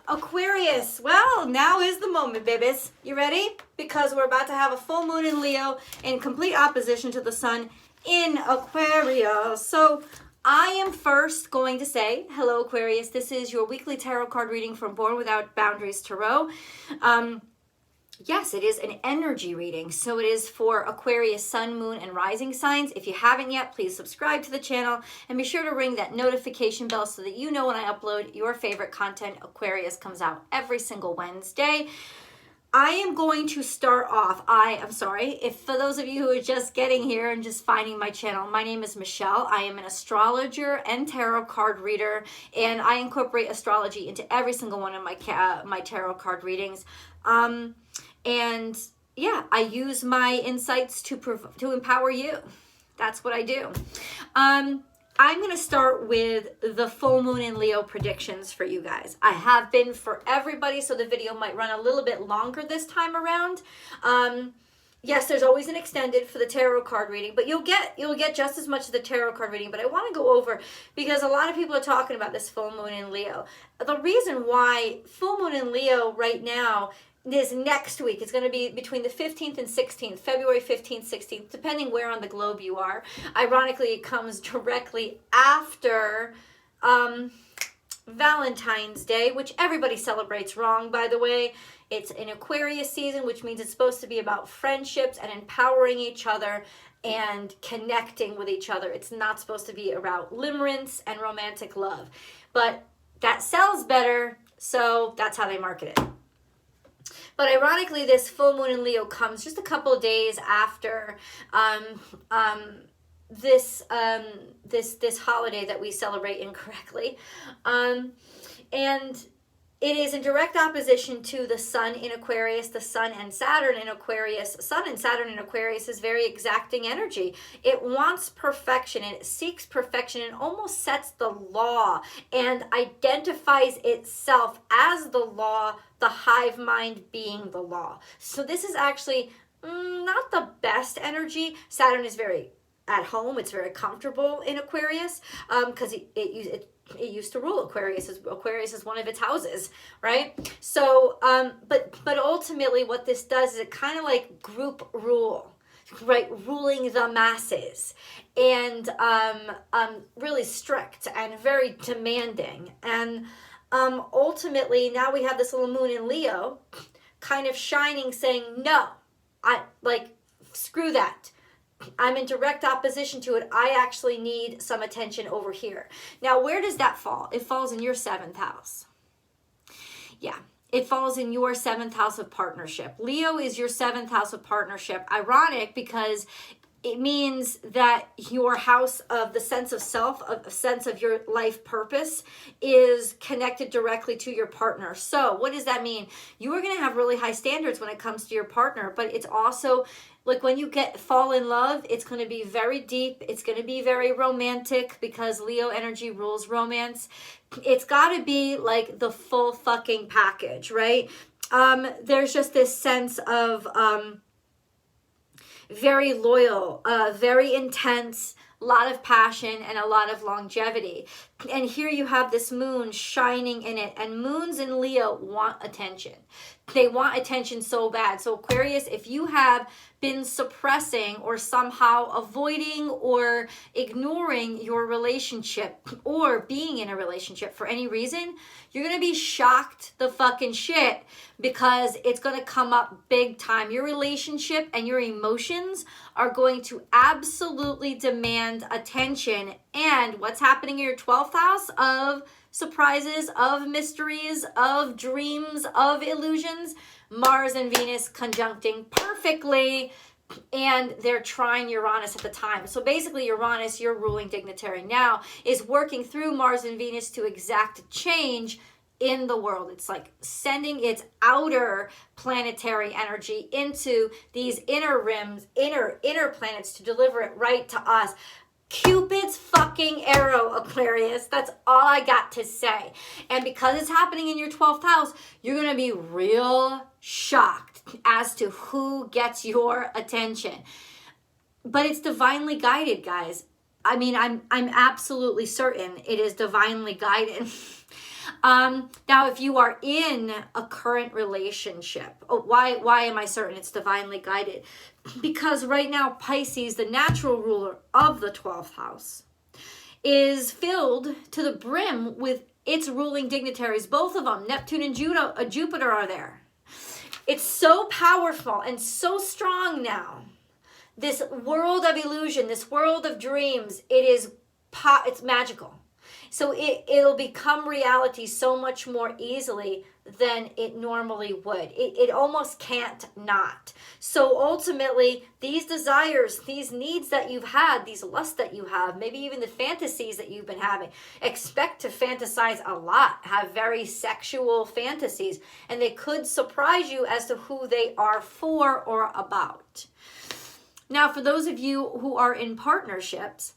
Aquarius, well, now is the moment, babies. You ready? Because we're about to have a full moon in Leo in complete opposition to the sun in Aquarius. So I am first going to say, hello, Aquarius. This is your weekly tarot card reading from Born Without Boundaries Tarot. Yes, it is an energy reading. So it is for Aquarius, sun, moon, and rising signs. If you haven't yet, please subscribe to the channel and be sure to ring that notification bell so that you know when I upload your favorite content. Aquarius comes out every single Wednesday. I am going to start off. I'm sorry, if for those of you who are just getting here and just finding my channel, my name is Michelle. I am an astrologer and tarot card reader, and I incorporate astrology into every single one of my tarot card readings. And yeah, I use my insights to empower you. That's what I do. I'm going to start with the full moon in Leo predictions for you guys. I have been for everybody, so the video might run a little bit longer this time around. Yes, there's always an extended for the tarot card reading, but you'll get just as much of the tarot card reading. But I want to go over, because a lot of people are talking about this full moon in Leo. The reason why full moon in Leo right now is next week. It's going to be between the 15th and 16th, February 15th, 16th, depending where on the globe you are. Ironically, it comes directly after Valentine's Day, which everybody celebrates wrong, by the way. It's an Aquarius season, which means it's supposed to be about friendships and empowering each other and connecting with each other. It's not supposed to be about limerence and romantic love. But that sells better, so that's how they market it. But ironically, this full moon in Leo comes just a couple of days after this holiday that we celebrate incorrectly, and it is in direct opposition to the sun in Aquarius, the sun and Saturn in Aquarius. Sun and Saturn in Aquarius is very exacting energy. It wants perfection and it seeks perfection and almost sets the law and identifies itself as the law, the hive mind being the law. So this is actually not the best energy. Saturn is very at home. It's very comfortable in Aquarius because it used to rule Aquarius. Aquarius is one of its houses, right? So, but ultimately what this does is it kind of like group rule, right? Ruling the masses and really strict and very demanding. And ultimately now we have this little moon in Leo kind of shining saying, no, screw that. I'm in direct opposition to it. I actually need some attention over here. Now, where does that fall? It falls in your 7th house. Yeah, it falls in your 7th house of partnership. Leo is your 7th house of partnership. Ironic because it means that your house of the sense of self, a sense of your life purpose is connected directly to your partner. So what does that mean? You are going to have really high standards when it comes to your partner, but it's also like when you fall in love, it's going to be very deep. It's going to be very romantic because Leo energy rules romance. It's got to be like the full fucking package, right? There's just this sense of very loyal, very intense, a lot of passion and a lot of longevity. And here you have this moon shining in it, and moons in Leo want attention. They want attention so bad. So Aquarius, if you have been suppressing or somehow avoiding or ignoring your relationship or being in a relationship for any reason, you're going to be shocked the fucking shit because it's going to come up big time. Your relationship and your emotions are going to absolutely demand attention. And what's happening in your 12th house of surprises, of mysteries, of dreams, of illusions? Mars and Venus conjuncting perfectly, and they're trine Uranus at the time. So basically Uranus, your ruling dignitary now, is working through Mars and Venus to exact change in the world. It's like sending its outer planetary energy into these inner rims, inner planets to deliver it right to us. Cupid's fucking arrow, Aquarius. That's all I got to say. And because it's happening in your 12th house, you're going to be real shocked as to who gets your attention. But it's divinely guided, guys. I mean, I'm absolutely certain it is divinely guided. Now, if you are in a current relationship, why am I certain it's divinely guided? Because right now, Pisces, the natural ruler of the 12th house, is filled to the brim with its ruling dignitaries, both of them. Neptune and Jupiter are there. It's so powerful and so strong now. This world of illusion, this world of dreams, it's magical. So it'll become reality so much more easily than it normally would. It almost can't not. So ultimately, these desires, these needs that you've had, these lusts that you have, maybe even the fantasies that you've been having, expect to fantasize a lot, have very sexual fantasies, and they could surprise you as to who they are for or about. Now, for those of you who are in partnerships,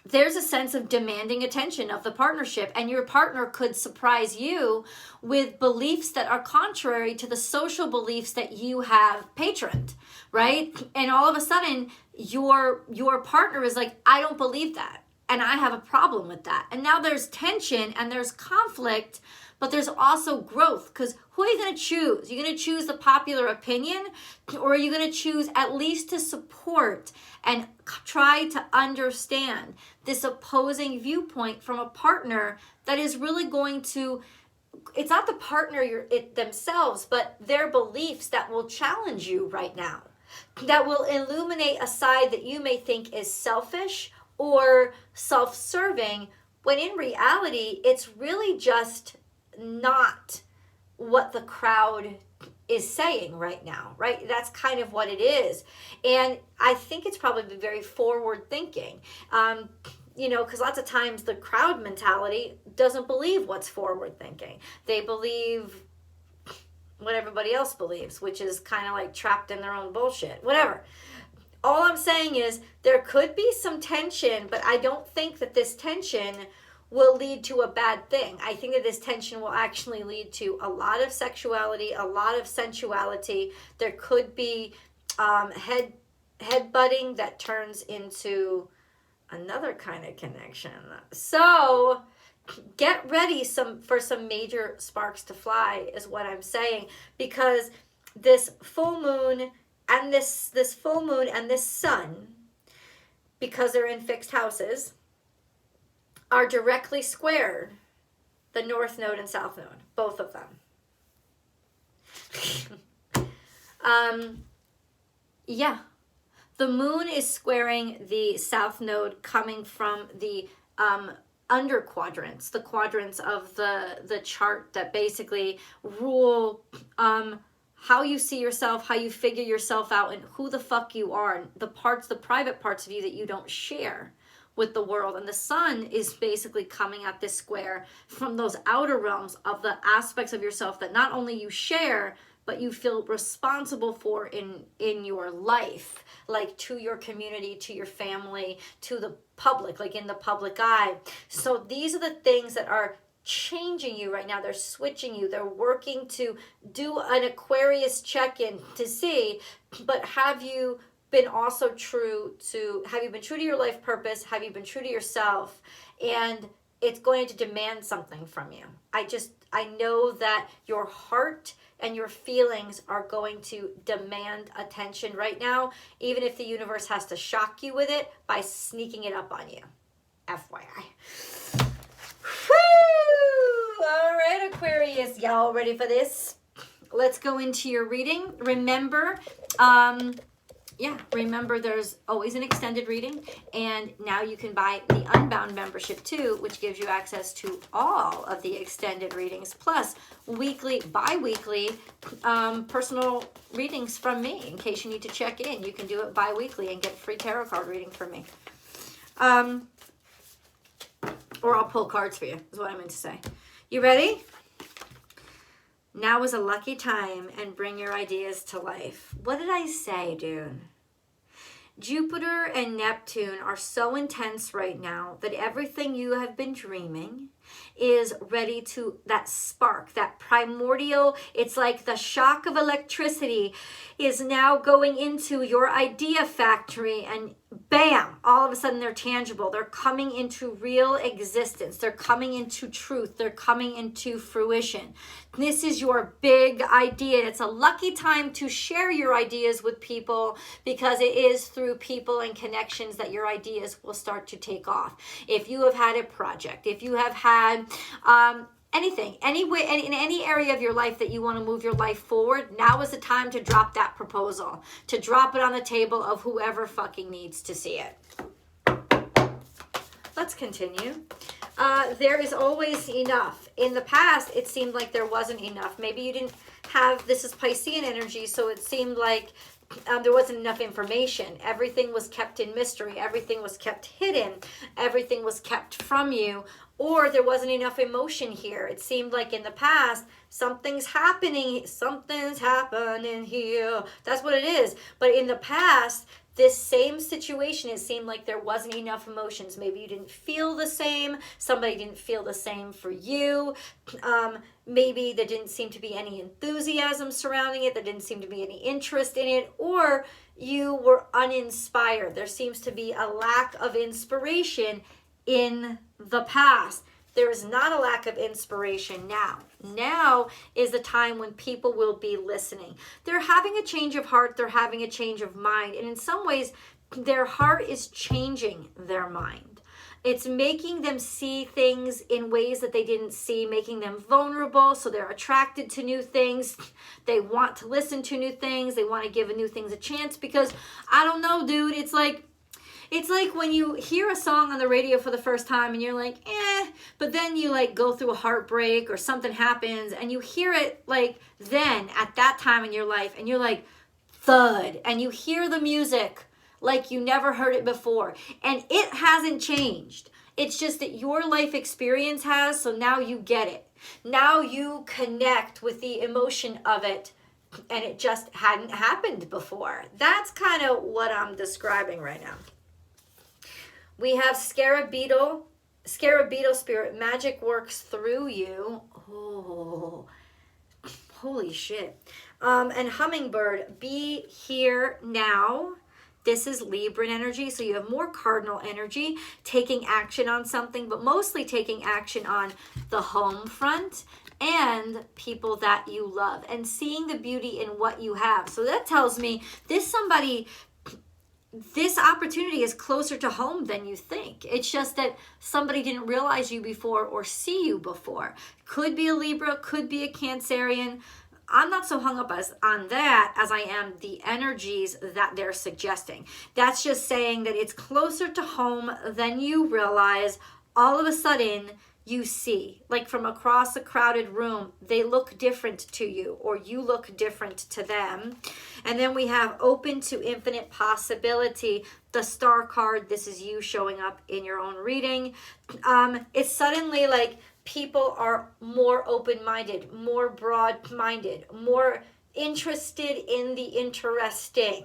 there's a sense of demanding attention of the partnership, and your partner could surprise you with beliefs that are contrary to the social beliefs that you have patroned, right? And all of a sudden, your partner is like, I don't believe that, and I have a problem with that. And now there's tension and there's conflict, but there's also growth, because who are you going to choose? You're going to choose the popular opinion, or are you going to choose at least to support and try to understand this opposing viewpoint from a partner that is really going to, it's not the partner themselves, but their beliefs that will challenge you right now, that will illuminate a side that you may think is selfish or self-serving, when in reality, it's really just not what the crowd is saying right now, right? That's kind of what it is. And I think it's probably very forward thinking, because lots of times the crowd mentality doesn't believe what's forward thinking. They believe what everybody else believes, which is kind of like trapped in their own bullshit, whatever. All I'm saying is there could be some tension, but I don't think that this tension will lead to a bad thing. I think that this tension will actually lead to a lot of sexuality, a lot of sensuality. There could be headbutting that turns into another kind of connection. So get ready for some major sparks to fly, is what I'm saying, because this full moon and this full moon and this sun, because they're in fixed houses, are directly squared the North Node and South Node, both of them. The moon is squaring the South Node coming from the under quadrants, the quadrants of the chart that basically rule how you see yourself, how you figure yourself out, and who the fuck you are, and the private parts of you that you don't share with the world. And the sun is basically coming at this square from those outer realms of the aspects of yourself that not only you share, but you feel responsible for in your life, like to your community, to your family, to the public, like in the public eye. So these are the things that are changing you right now. They're switching you. They're working to do an Aquarius check-in to see, but have you been also have you been true to your life purpose? Have you been true to yourself? And it's going to demand something from you. I know that your heart and your feelings are going to demand attention right now, even if the universe has to shock you with it by sneaking it up on you. FYI. Woo! All right, Aquarius, y'all ready for this? Let's go into your reading. Remember, there's always an extended reading, and now you can buy the Unbound membership too, which gives you access to all of the extended readings, plus weekly, bi-weekly personal readings from me. In case you need to check in, you can do it bi-weekly and get a free tarot card reading from me. Or I'll pull cards for you, is what I meant to say. You ready? Now is a lucky time, and bring your ideas to life. What did I say, dude? Jupiter and Neptune are so intense right now that everything you have been dreaming, is ready to, that spark, that primordial, it's like the shock of electricity is now going into your idea factory, and bam, all of a sudden they're tangible. They're coming into real existence. They're coming into truth. They're coming into fruition. This is your big idea. It's a lucky time to share your ideas with people, because it is through people and connections that your ideas will start to take off. If you have had a project, if you have had anything, any way, in any area of your life that you want to move your life forward, now is the time to drop that proposal, to drop it on the table of whoever fucking needs to see it. Let's continue. There is always enough. In the past, it seemed like there wasn't enough. Maybe you didn't have, this is Piscean energy, so it seemed like there wasn't enough information. Everything was kept in mystery. Everything was kept hidden. Everything was kept from you. Or there wasn't enough emotion here. It seemed like in the past, something's happening here. That's what it is. But in the past, this same situation, it seemed like there wasn't enough emotions. Maybe you didn't feel the same. Somebody didn't feel the same for you. Maybe there didn't seem to be any enthusiasm surrounding it. There didn't seem to be any interest in it. Or you were uninspired. There seems to be a lack of inspiration in the past. There is not a lack of inspiration now. Now is the time when people will be listening. They're having a change of heart. They're having a change of mind. And in some ways, their heart is changing their mind. It's making them see things in ways that they didn't see, making them vulnerable. So they're attracted to new things. They want to listen to new things. They want to give new things a chance, because I don't know, dude. It's like when you hear a song on the radio for the first time and you're like, but then you like go through a heartbreak or something happens and you hear it like then at that time in your life and you're like, thud, and you hear the music like you never heard it before. And it hasn't changed. It's just that your life experience has, so now you get it. Now you connect with the emotion of it, and it just hadn't happened before. That's kind of what I'm describing right now. We have scarab beetle spirit. Magic works through you. Oh, holy shit. And hummingbird, be here now. This is Libra energy, so you have more cardinal energy, taking action on something, but mostly taking action on the home front and people that you love, and seeing the beauty in what you have. So that tells me this opportunity is closer to home than you think. It's just that somebody didn't realize you before or see you before. Could be a Libra, could be a Cancerian. I'm not so hung up on that as I am the energies that they're suggesting. That's just saying that it's closer to home than you realize. All of a sudden, you see, like from across a crowded room, they look different to you, or you look different to them. And then we have open to infinite possibility. The star card, this is you showing up in your own reading. It's suddenly like people are more open-minded, more broad-minded, more interested in the interesting.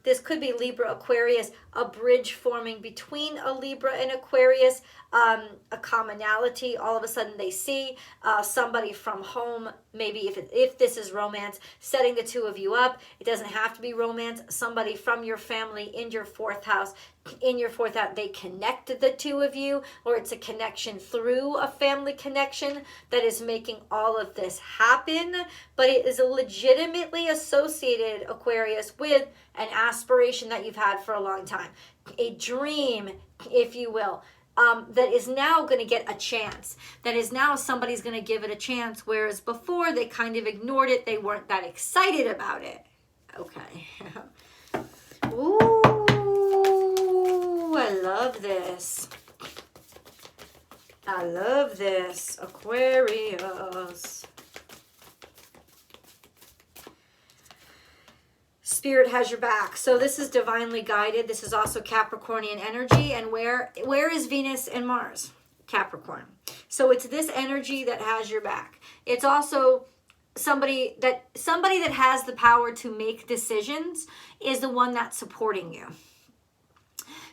This could be Libra, Aquarius, a bridge forming between a Libra and Aquarius, a commonality. All of a sudden they see somebody from home, maybe if this is romance, setting the two of you up. It doesn't have to be romance. Somebody from your family in your fourth house, they connected the two of you, or it's a connection through a family connection that is making all of this happen. But it is legitimately associated, Aquarius, with an aspiration that you've had for a long time, a dream, if you will, that is now going to get a chance. That is now somebody's going to give it a chance, whereas before they kind of ignored it. They weren't that excited about it. Okay. Ooh, I love this. I love this, Aquarius. Spirit has your back. So this is divinely guided. This is also Capricornian energy. And where is Venus and Mars? Capricorn. So it's this energy that has your back. It's also somebody that has the power to make decisions is the one that's supporting you.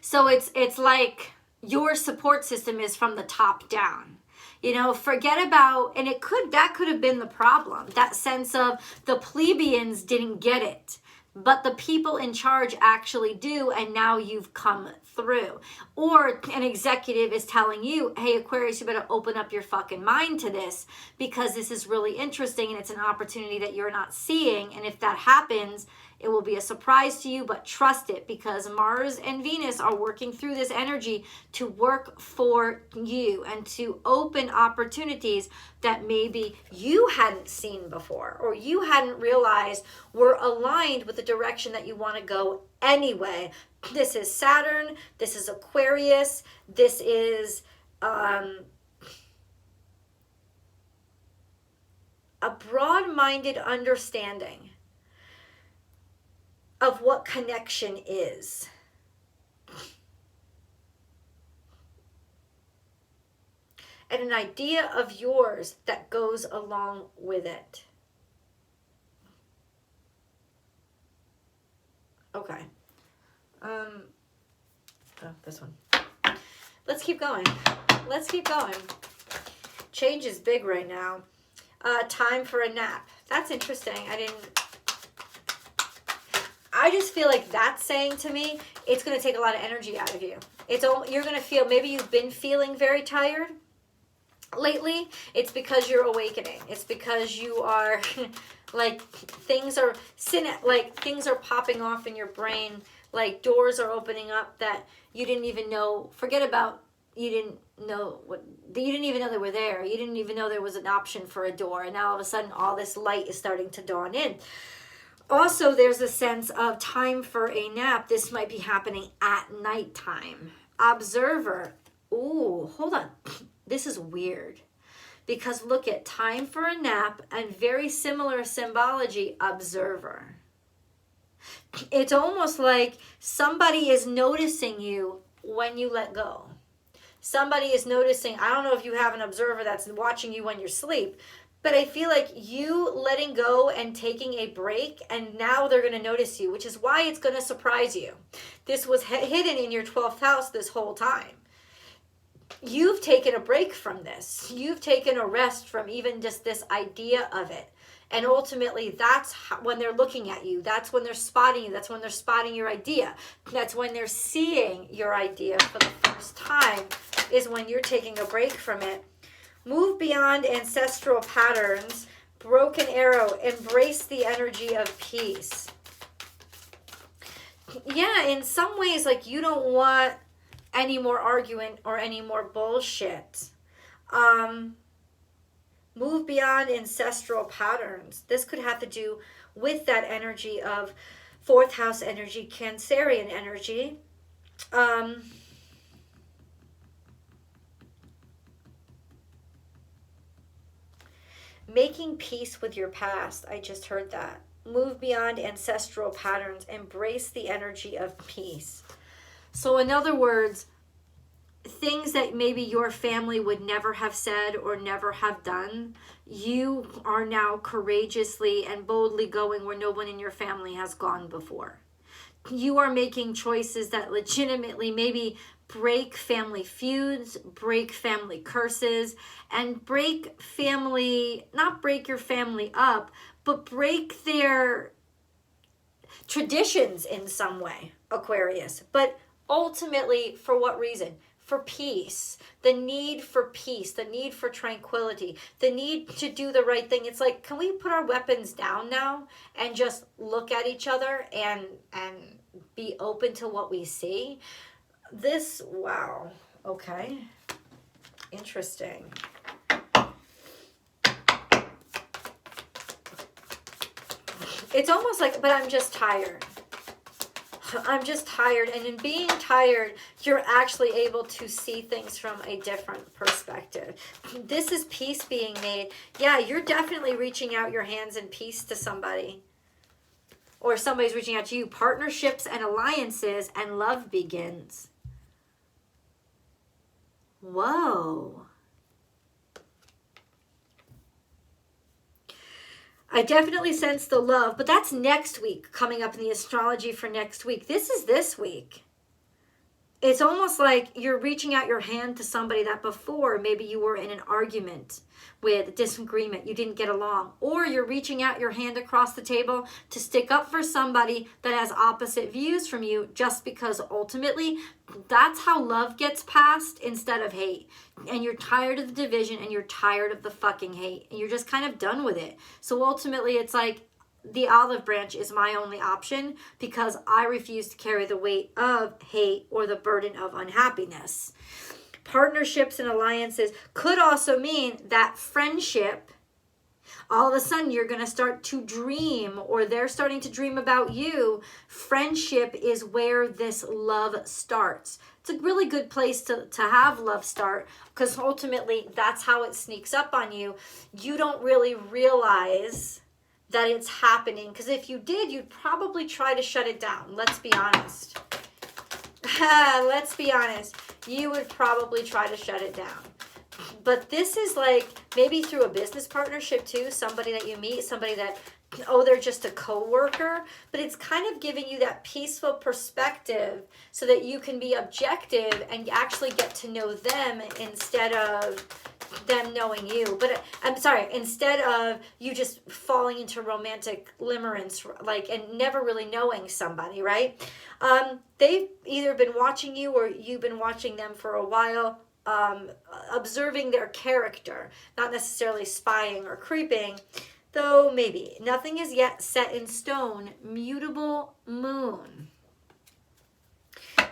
So it's like, your support system is from the top down. You know, forget about, and that could have been the problem. That sense of the plebeians didn't get it, but the people in charge actually do, and now you've come through. Or an executive is telling you, hey, Aquarius, you better open up your fucking mind to this, because this is really interesting and it's an opportunity that you're not seeing. And if that happens, it will be a surprise to you, but trust it, because Mars and Venus are working through this energy to work for you and to open opportunities that maybe you hadn't seen before, or you hadn't realized were aligned with the direction that you want to go anyway. This is Saturn, this is Aquarius, this is a broad-minded understanding of what connection is. And an idea of yours that goes along with it. Okay. This one. Let's keep going. Let's keep going. Change is big right now. Time for a nap. That's interesting. I just feel like that's saying to me, it's going to take a lot of energy out of you. You're going to feel, maybe you've been feeling very tired lately. It's because you're awakening. It's because you are like things are popping off in your brain, like doors are opening up that you didn't even know. You didn't even know they were there. You didn't even know there was an option for a door, and now all of a sudden all this light is starting to dawn in. Also, there's a sense of time for a nap. This might be happening at nighttime. Observer. Ooh, hold on. This is weird. Because look at time for a nap and very similar symbology, observer. It's almost like somebody is noticing you when you let go. Somebody is noticing, I don't know if you have an observer that's watching you when you're asleep, but I feel like you letting go and taking a break, and now they're going to notice you, which is why it's going to surprise you. This was hidden in your 12th house this whole time. You've taken a break from this. You've taken a rest from even just this idea of it. And ultimately, that's when they're looking at you. That's when they're spotting you. That's when they're spotting your idea. That's when they're seeing your idea for the first time, is when you're taking a break from it. Move beyond ancestral patterns. Broken arrow. Embrace the energy of peace. Yeah, in some ways, like you don't want any more argument or any more bullshit. Move beyond ancestral patterns. This could have to do with that energy of 4th house energy, Cancerian energy. Making peace with your past. I just heard that. Move beyond ancestral patterns. Embrace the energy of peace. So in other words, things that maybe your family would never have said or never have done, you are now courageously and boldly going where no one in your family has gone before. You are making choices that legitimately maybe break family feuds, break family curses, and break family, not break your family up, but break their traditions in some way, Aquarius. But ultimately, for what reason? For peace, the need for peace, the need for tranquility, the need to do the right thing. It's like, can we put our weapons down now and just look at each other and be open to what we see? This, wow, okay, interesting. It's almost like, but I'm just tired. I'm just tired. And in being tired, you're actually able to see things from a different perspective. This is peace being made. Yeah, you're definitely reaching out your hands in peace to somebody. Or somebody's reaching out to you. Partnerships and alliances, and love begins. Whoa. I definitely sense the love, but that's next week, coming up in the astrology for next week. This is this week. it's almost like you're reaching out your hand to somebody that before maybe you were in an argument with, disagreement, you didn't get along, or you're reaching out your hand across the table to stick up for somebody that has opposite views from you, just because ultimately that's how love gets passed instead of hate. And you're tired of the division, and you're tired of the fucking hate, and you're just kind of done with it. So ultimately it's like, the olive branch is my only option because I refuse to carry the weight of hate or the burden of unhappiness. Partnerships and alliances could also mean that friendship, all of a sudden you're going to start to dream, or they're starting to dream about you. Friendship is where this love starts. It's a really good place to have love start, because ultimately that's how it sneaks up on you. You don't really realize that it's happening, because if you did, you'd probably try to shut it down. Let's be honest. Let's be honest. You would probably try to shut it down. But this is like maybe through a business partnership too, somebody that you meet, somebody that, oh, they're just a co-worker, but it's kind of giving you that peaceful perspective so that you can be objective and actually get to know them instead of them knowing you. But I'm sorry, instead of you just falling into romantic limerence, like, and never really knowing somebody, right? They've either been watching you or you've been watching them for a while, observing their character, not necessarily spying or creeping, though maybe. Nothing is yet set in stone. Mutable moon.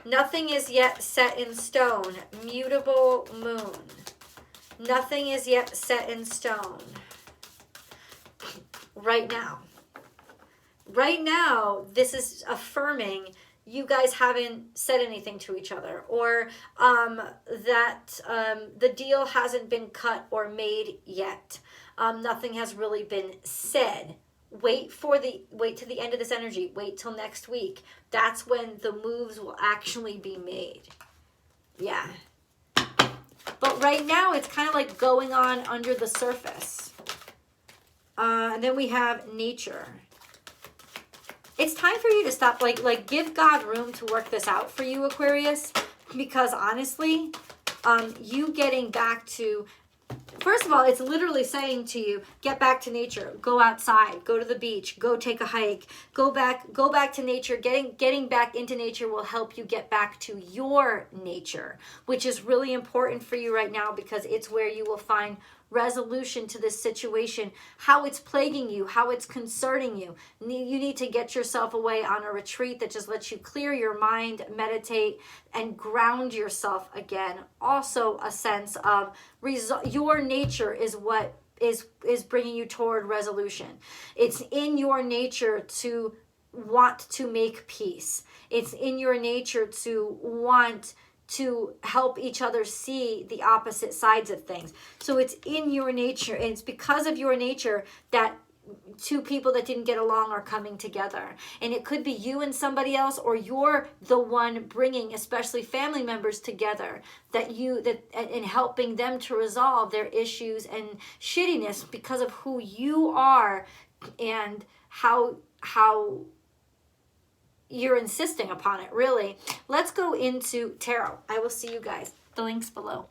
Nothing is yet set in stone. Mutable moon. Nothing is yet set in stone. Right now. Right now, this is affirming you guys haven't said anything to each other, or that the deal hasn't been cut or made yet. Nothing has really been said. Wait to the end of this energy. Wait till next week. That's when the moves will actually be made. Yeah. But right now, it's kind of like going on under the surface. And then we have nature. It's time for you to stop, like give God room to work this out for you, Aquarius. Because honestly, you getting back to, first of all, it's literally saying to you, get back to nature, go outside, go to the beach, go take a hike, go back to nature. Getting back into nature will help you get back to your nature, which is really important for you right now, because it's where you will find resolution to this situation, how it's plaguing you, how it's concerning you. You need to get yourself away on a retreat that just lets you clear your mind, meditate, and ground yourself again. Also a sense of your nature is what is bringing you toward resolution. It's in your nature to want to make peace. It's in your nature to want to help each other see the opposite sides of things. So it's in your nature, and it's because of your nature that two people that didn't get along are coming together. And it could be you and somebody else, or you're the one bringing, especially family members, together, and helping them to resolve their issues and shittiness because of who you are and how you're insisting upon it, really. Let's go into tarot. I will see you guys. The link's below.